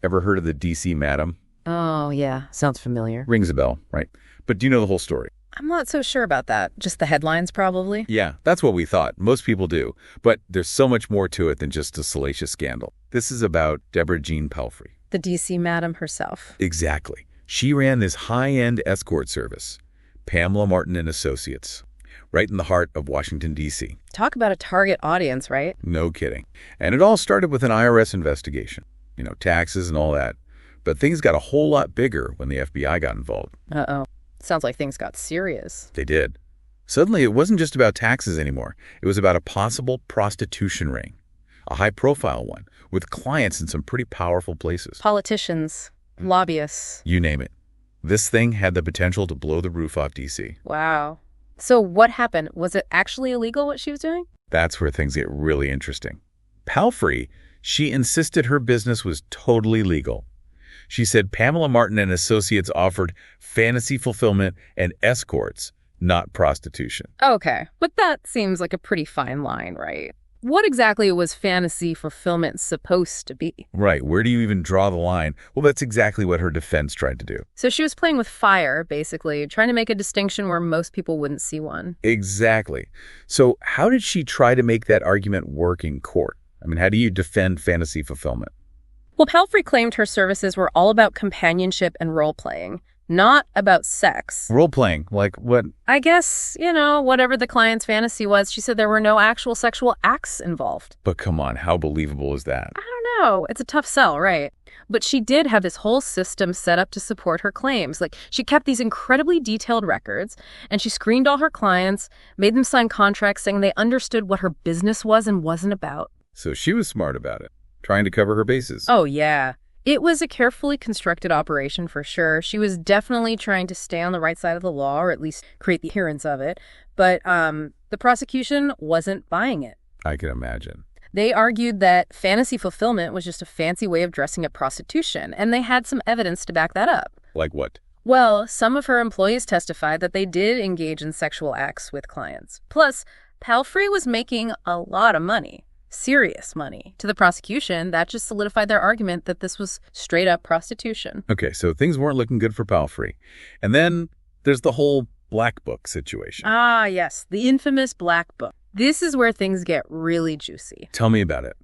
Ever heard of the DC Madam? Oh, yeah. Sounds familiar. Rings a bell, right? But do you know the whole story? I'm not so sure about that. Just the headlines, probably. Yeah, that's what we thought. Most people do. But there's so much more to it than just a salacious scandal. This is about Deborah Jean Pelfrey. The DC madam herself. Exactly. She ran this high-end escort service, Pamela Martin and Associates, right in the heart of Washington, D.C. Talk about a target audience, right? No kidding. And it all started with an IRS investigation. Taxes and all that. But things got a whole lot bigger when the FBI got involved. Uh-oh. Sounds like things got serious. They did. Suddenly, it wasn't just about taxes anymore. It was about a possible prostitution ring, a high-profile one, with clients in some pretty powerful places. Politicians, lobbyists. You name it. This thing had the potential to blow the roof off D.C. Wow. So what happened? Was it actually illegal what she was doing? That's where things get really interesting. Pelfrey, she insisted her business was totally legal. She said Pamela Martin and Associates offered fantasy fulfillment and escorts, not prostitution. Okay, but that seems like a pretty fine line, right? What exactly was fantasy fulfillment supposed to be? Right, where do you even draw the line? Well, that's exactly what her defense tried to do. So she was playing with fire, basically, trying to make a distinction where most people wouldn't see one. Exactly. So how did she try to make that argument work in court? I mean, how do you defend fantasy fulfillment? Well, Pelfrey claimed her services were all about companionship and role-playing, not about sex. Role-playing? Like what? I guess, whatever the client's fantasy was, she said there were no actual sexual acts involved. But come on, how believable is that? I don't know. It's a tough sell, right? But she did have this whole system set up to support her claims. Like, she kept these incredibly detailed records, and she screened all her clients, made them sign contracts saying they understood what her business was and wasn't about. So she was smart about it, trying to cover her bases. Oh, yeah. It was a carefully constructed operation for sure. She was definitely trying to stay on the right side of the law, or at least create the appearance of it. But the prosecution wasn't buying it. I can imagine. They argued that fantasy fulfillment was just a fancy way of dressing up prostitution, and they had some evidence to back that up. Like what? Well, some of her employees testified that they did engage in sexual acts with clients. Plus, Pelfrey was making a lot of money. Serious money. To the prosecution, that just solidified their argument that this was straight-up prostitution. Okay, so things weren't looking good for Pelfrey. And then there's the whole Black Book situation. Ah, yes, the infamous Black Book. This is where things get really juicy. Tell me about it.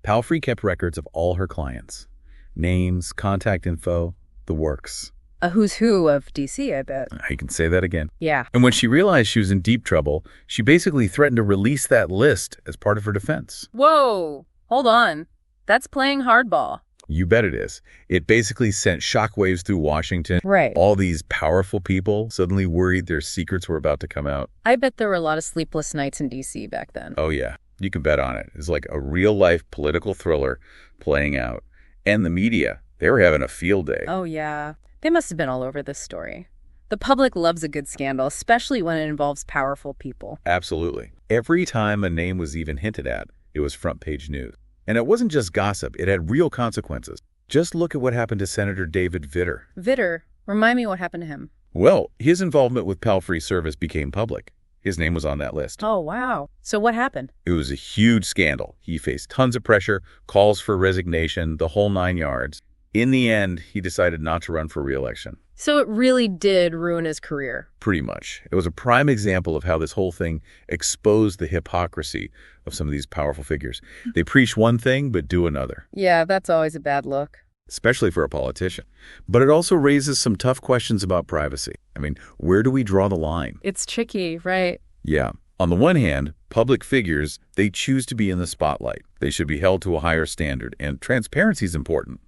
Pelfrey kept records of all her clients. Names, contact info, the works. A who's who of D.C., I bet. You can say that again. Yeah. And when she realized she was in deep trouble, she basically threatened to release that list as part of her defense. Whoa, hold on. That's playing hardball. You bet it is. It basically sent shockwaves through Washington. Right. All these powerful people suddenly worried their secrets were about to come out. I bet there were a lot of sleepless nights in D.C. back then. Oh, yeah. You can bet on it. It's like a real-life political thriller playing out. And the media, they were having a field day. Oh, yeah. They must have been all over this story. The public loves a good scandal, especially when it involves powerful people. Absolutely. Every time a name was even hinted at, it was front-page news. And it wasn't just gossip. It had real consequences. Just look at what happened to Senator David Vitter. Vitter? Remind me what happened to him. Well, his involvement with Pelfrey's service became public. His name was on that list. Oh, wow. So what happened? It was a huge scandal. He faced tons of pressure, calls for resignation, the whole 9 yards. In the end, he decided not to run for re-election. So it really did ruin his career. Pretty much. It was a prime example of how this whole thing exposed the hypocrisy of some of these powerful figures. They preach one thing, but do another. Yeah, that's always a bad look. Especially for a politician. But it also raises some tough questions about privacy. I mean, where do we draw the line? It's tricky, right? Yeah. On the one hand, public figures, they choose to be in the spotlight. They should be held to a higher standard, and transparency is important.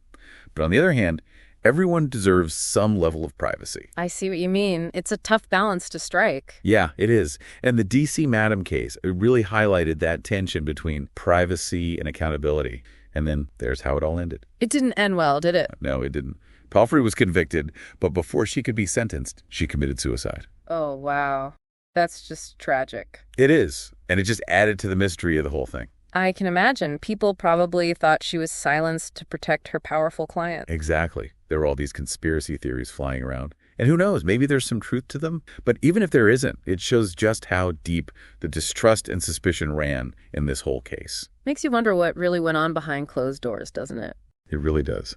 But on the other hand, everyone deserves some level of privacy. I see what you mean. It's a tough balance to strike. Yeah, it is. And the DC Madam case, it really highlighted that tension between privacy and accountability. And then there's how it all ended. It didn't end well, did it? No, it didn't. Pelfrey was convicted, but before she could be sentenced, she committed suicide. Oh, wow. That's just tragic. It is. And it just added to the mystery of the whole thing. I can imagine. People probably thought she was silenced to protect her powerful client. Exactly. There were all these conspiracy theories flying around. And who knows, maybe there's some truth to them. But even if there isn't, it shows just how deep the distrust and suspicion ran in this whole case. Makes you wonder what really went on behind closed doors, doesn't it? It really does.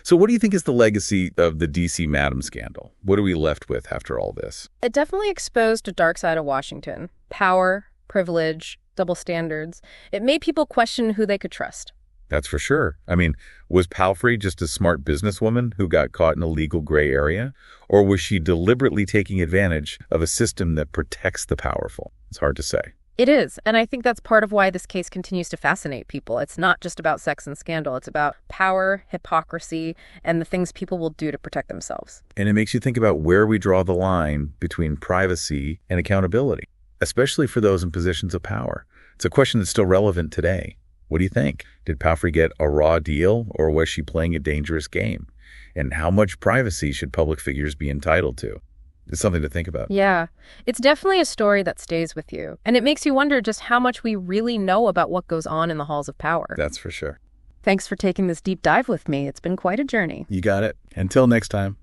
So what do you think is the legacy of the D.C. Madam scandal? What are we left with after all this? It definitely exposed a dark side of Washington. Power, privilege, double standards. It made people question who they could trust. That's for sure. I mean, was Palfrey just a smart businesswoman who got caught in a legal gray area? Or was she deliberately taking advantage of a system that protects the powerful? It's hard to say. It is, and I think that's part of why this case continues to fascinate people. It's not just about sex and scandal. It's about power, hypocrisy, and the things people will do to protect themselves. And it makes you think about where we draw the line between privacy and accountability, especially for those in positions of power. It's a question that's still relevant today. What do you think? Did Palfrey get a raw deal, or was she playing a dangerous game? And how much privacy should public figures be entitled to? It's something to think about. Yeah, it's definitely a story that stays with you. And it makes you wonder just how much we really know about what goes on in the halls of power. That's for sure. Thanks for taking this deep dive with me. It's been quite a journey. You got it. Until next time.